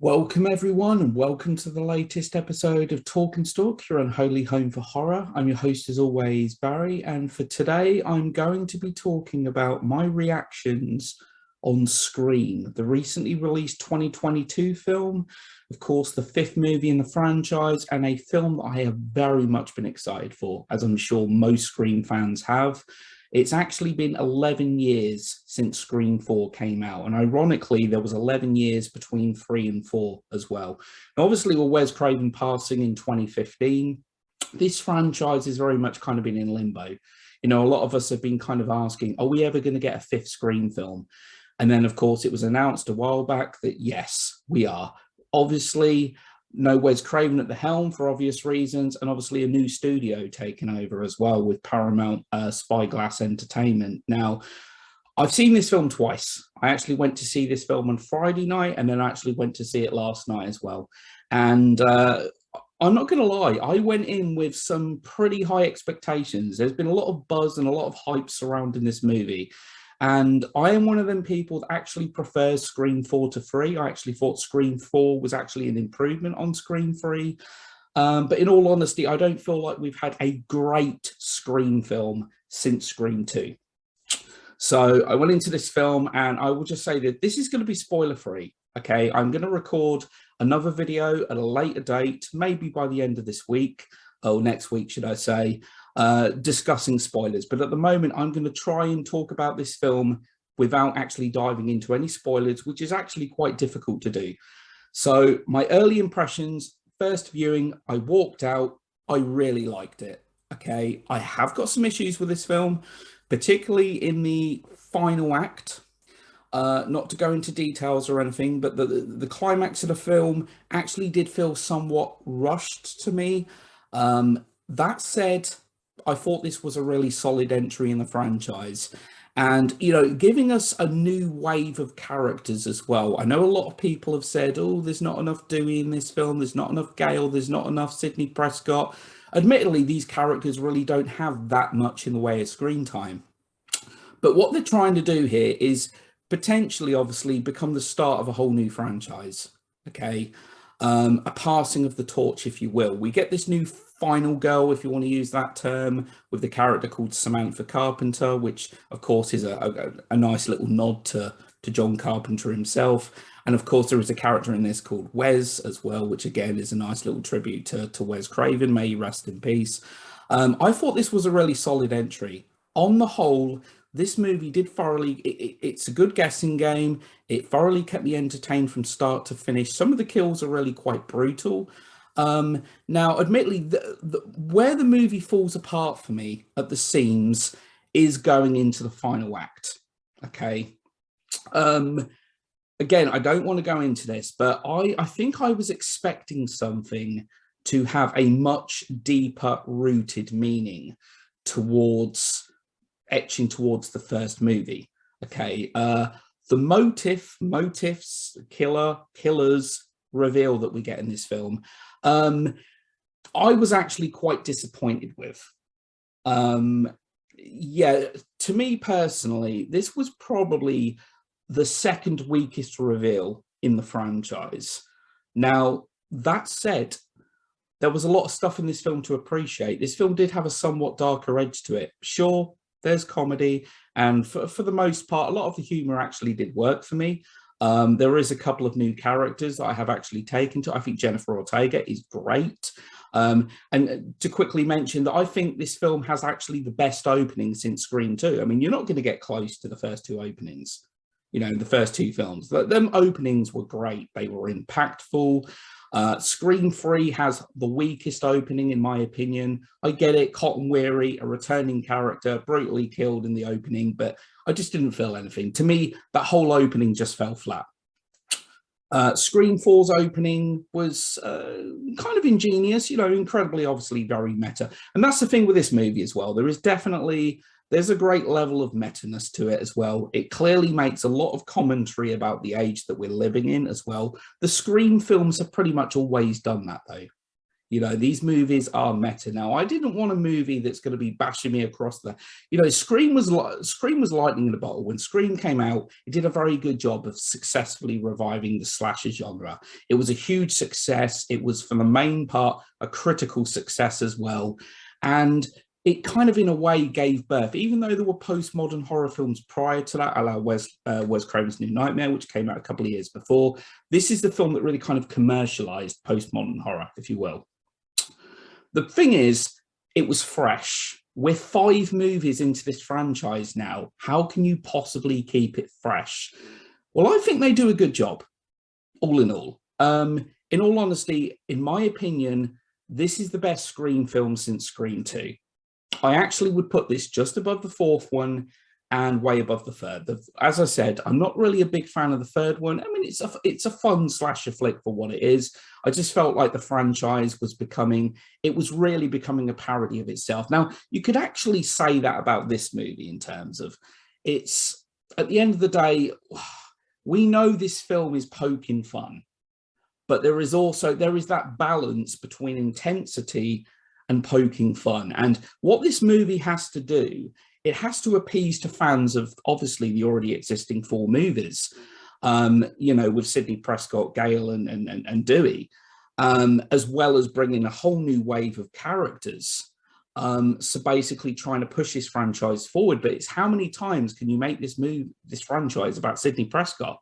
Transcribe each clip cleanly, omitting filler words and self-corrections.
Welcome, everyone, and welcome to the latest episode of Talk and Stalk, your unholy home for horror. I'm your host, as always, Barry, and for today, I'm going to be talking about my reactions on Scream, the recently released 2022 film, of course, the fifth movie in the franchise, and a film that I have very much been excited for, as I'm sure most Scream fans have. It's actually been 11 years since Scream 4 came out. And ironically, there was 11 years between 3 and 4 as well. And obviously, with Wes Craven passing in 2015, this franchise has very much kind of been in limbo. You know, a lot of us have been kind of asking, are we ever going to get a fifth Scream film? And then, of course, it was announced a while back that, yes, we are. Obviously, no Wes Craven at the helm for obvious reasons, and obviously a new studio taken over as well with Paramount Spyglass Entertainment. Now, I've seen this film twice. I actually went to see this film on Friday night, and then I actually went to see it last night as well. And I'm not going to lie, I went in with some pretty high expectations. There's been a lot of buzz and a lot of hype surrounding this movie. And I am one of them people that actually prefers Scream 4 to 3. I actually thought Scream 4 was actually an improvement on Scream 3. But in all honesty, I don't feel like we've had a great Scream film since Scream 2. So I went into this film and I will just say that this is going to be spoiler free. Okay, I'm going to record another video at a later date, maybe by the end of this week, or next week, should I say, discussing spoilers. But at the moment, I'm going to try and talk about this film without actually diving into any spoilers, which is actually quite difficult to do. So my early impressions, first viewing, I walked out, I really liked it. Okay, I have got some issues with this film, particularly in the final act. Not to go into details or anything, but the climax of the film actually did feel somewhat rushed to me. That said, I thought this was a really solid entry in the franchise. And, you know, giving us a new wave of characters as well. I know a lot of people have said, oh, there's not enough Dewey in this film. There's not enough Gale. There's not enough Sidney Prescott. Admittedly, these characters really don't have that much in the way of screen time. But what they're trying to do here is potentially, obviously, become the start of a whole new franchise. Okay. A passing of the torch, if you will. We get this new final girl, if you want to use that term, with the character called Samantha Carpenter, which of course is a nice little nod to John Carpenter himself. And of course there is a character in this called Wes as well, which again is a nice little tribute to Wes Craven. May he rest in peace. I thought this was a really solid entry. On the whole, this movie did thoroughly, it's a good guessing game. It thoroughly kept me entertained from start to finish. Some of the kills are really quite brutal. Now, admittedly, where the movie falls apart for me at the seams is going into the final act. Okay. Again, I don't want to go into this, but I think I was expecting something to have a much deeper rooted meaning towards etching towards the first movie. Okay. The motifs, killers reveal that we get in this film, I was actually quite disappointed with. Yeah, to me personally, this was probably the second weakest reveal in the franchise. Now, that said, there was a lot of stuff in this film to appreciate. This film did have a somewhat darker edge to it. Sure, there's comedy, and for the most part, a lot of the humor actually did work for me. There is a couple of new characters that I have actually taken to. I think Jennifer Ortega is great. And to quickly mention that I think this film has actually the best opening since Scream 2. I mean, you're not going to get close to the first two openings, you know, the first two films. Them openings were great. They were impactful. Scream 3 has the weakest opening, in my opinion. I get it, Cotton Weary, a returning character, brutally killed in the opening, but I just didn't feel anything. To me, that whole opening just fell flat. Scream 4's opening was kind of ingenious, you know, incredibly, obviously, very meta. And that's the thing with this movie as well. There's a great level of meta-ness to it as well. It clearly makes a lot of commentary about the age that we're living in as well. The Scream films have pretty much always done that, though. You know, these movies are meta now. I didn't want a movie that's going to be bashing me across the, you know, Scream was lightning in a bottle. When Scream came out, it did a very good job of successfully reviving the slasher genre. It was a huge success. It was, for the main part, a critical success as well. And it kind of, in a way, gave birth, even though there were postmodern horror films prior to that, a la Wes Craven's New Nightmare, which came out a couple of years before. This is the film that really kind of commercialized postmodern horror, if you will. The thing is, it was fresh. We're 5 movies into this franchise now. How can you possibly keep it fresh? Well, I think they do a good job, all in all. In all honesty, in my opinion, this is the best Scream film since Scream 2. I actually would put this just above the 4th one and way above the 3rd. As I said, I'm not really a big fan of the 3rd one. I mean, it's a fun slasher flick for what it is. I just felt like the franchise was really becoming a parody of itself. Now, you could actually say that about this movie in terms of it's, at the end of the day, we know this film is poking fun, but there is that balance between intensity and poking fun. And what this movie has to do, it has to appease to fans of, obviously, the already existing 4 movies, you know, with Sidney Prescott, Gale, and Dewey, as well as bringing a whole new wave of characters. So basically trying to push this franchise forward. But it's how many times can you make this franchise about Sidney Prescott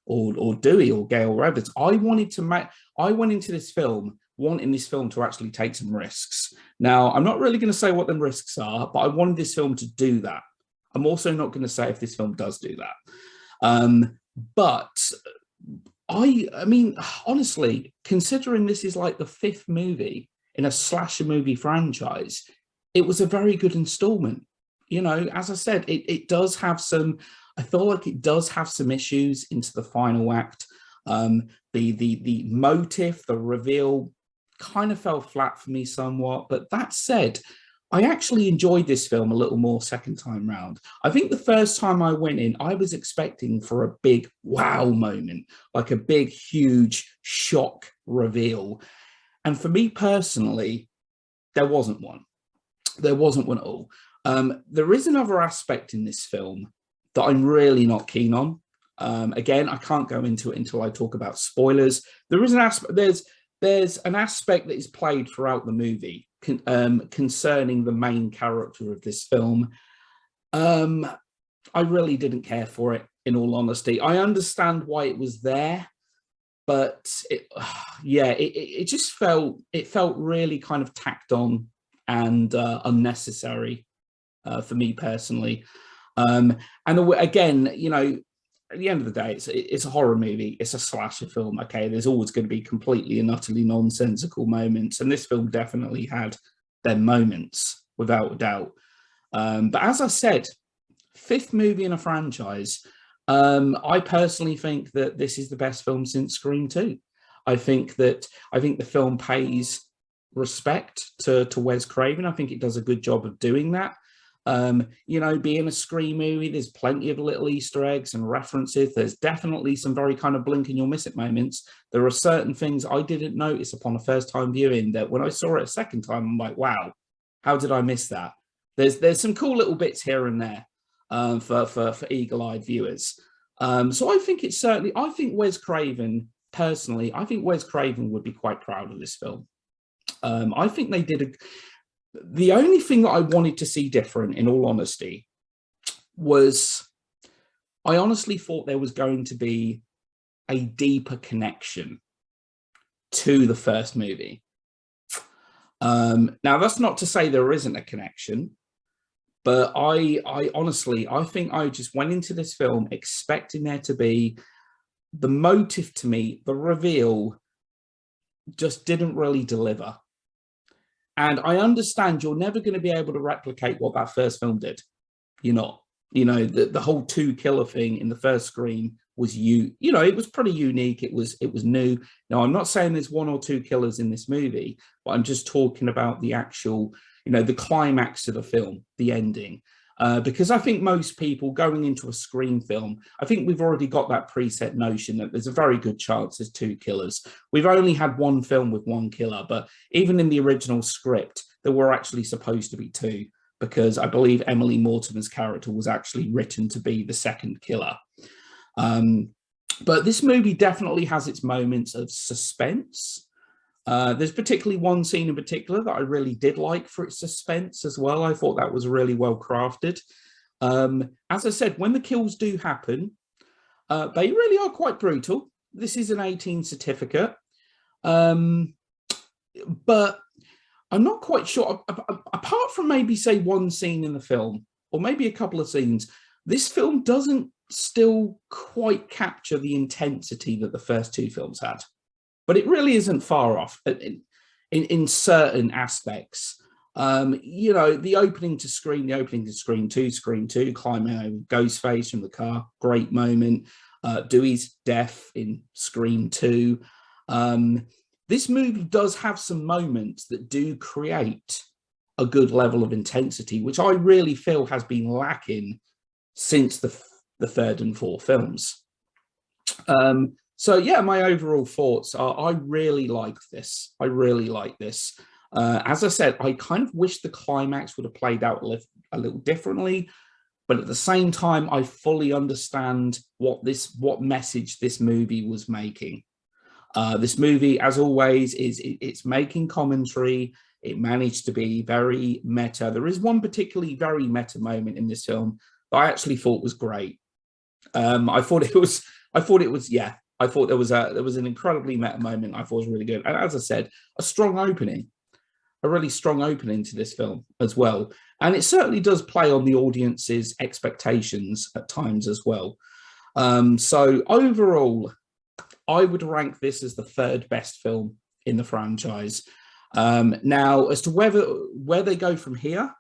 or Dewey or Gale Evans? I went into this film wanting this film to actually take some risks. Now, I'm not really going to say what them risks are, but I wanted this film to do that. I'm also not going to say if this film does do that. But I mean, honestly, considering this is like the 5th movie in a slasher movie franchise, it was a very good installment. You know, as I said, it does have some, I feel like it does have some issues into the final act. The motive, the reveal kind of fell flat for me somewhat. But that said, I actually enjoyed this film a little more second time round. I think the first time I went in, I was expecting for a big wow moment, like a big, huge shock reveal. And for me personally, there wasn't one. There wasn't one at all. There is another aspect in this film that I'm really not keen on. Again, I can't go into it until I talk about spoilers. There is an aspect, there's an aspect that is played throughout the movie concerning the main character of this film. I really didn't care for it, in all honesty. I understand why it was there, but it just felt really kind of tacked on and unnecessary for me personally. And again, you know, at the end of the day, it's a horror movie. It's a slasher film. Okay, there's always going to be completely and utterly nonsensical moments, and this film definitely had them moments, without a doubt. But as I said, 5th movie in a franchise. I personally think that this is the best film since Scream 2. I think the film pays respect to Wes Craven. I think it does a good job of doing that. You know, being a Scream movie, there's plenty of little Easter eggs and references. There's definitely some very kind of blink and you'll miss it moments. There are certain things I didn't notice upon a first time viewing that when I saw it a second time, I'm like, wow, how did I miss that? There's some cool little bits here and there for eagle-eyed viewers. So I think I think Wes Craven, personally, I think Wes Craven would be quite proud of this film. I think they did the only thing that I wanted to see different, in all honesty, was I honestly thought there was going to be a deeper connection to the first movie. Now, that's not to say there isn't a connection, but I honestly, I think I just went into this film expecting there to be the motive to me, the reveal just didn't really deliver. And I understand you're never going to be able to replicate what that first film did. You're not. You know, the whole 2 killer thing in the first Scream was you know, it was pretty unique. It was new. Now, I'm not saying there's 1 or 2 killers in this movie, but I'm just talking about the actual, you know, the climax of the film, the ending. Because I think most people going into a Scream film, I think we've already got that preset notion that there's a very good chance there's two killers. We've only had one film with one killer, but even in the original script, there were actually supposed to be two, because I believe Emily Mortimer's character was actually written to be the second killer. But this movie definitely has its moments of suspense. There's particularly one scene in particular that I really did like for its suspense as well. I thought that was really well crafted. As I said, when the kills do happen, they really are quite brutal. This is an 18 certificate. But I'm not quite sure, apart from maybe say one scene in the film, or maybe a couple of scenes, this film doesn't still quite capture the intensity that the first two films had. But it really isn't far off in certain aspects. You know, the opening to Scream 2, climbing over Ghostface from the car, great moment. Dewey's death in Scream 2. This movie does have some moments that do create a good level of intensity, which I really feel has been lacking since the third and fourth films. So yeah, my overall thoughts are I really like this. I really like this. As I said, I kind of wish the climax would have played out a little differently, but at the same time, I fully understand what message this movie was making. This movie, as always, it's making commentary. It managed to be very meta. There is one particularly very meta moment in this film that I actually thought was great. I thought there was an incredibly meta moment I thought was really good. And as I said, a really strong opening to this film as well. And it certainly does play on the audience's expectations at times as well. So overall, I would rank this as the third best film in the franchise. Now, as to where they go from here,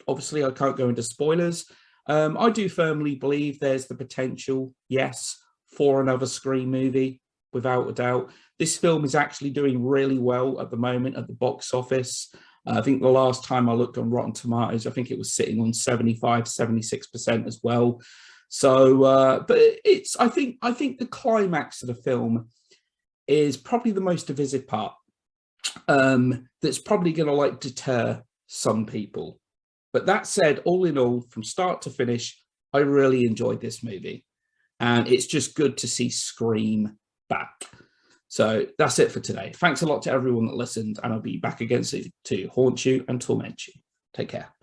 obviously I can't go into spoilers. I do firmly believe there's the potential, yes, for another Scream movie, without a doubt. This film is actually doing really well at the moment at the box office. I think the last time I looked on Rotten Tomatoes, I think it was sitting on 75, 76% as well. So, but I think the climax of the film is probably the most divisive part. That's probably going to like deter some people. But that said, all in all, from start to finish, I really enjoyed this movie. And it's just good to see Scream back. So that's it for today. Thanks a lot to everyone that listened, and I'll be back again soon to haunt you and torment you. Take care.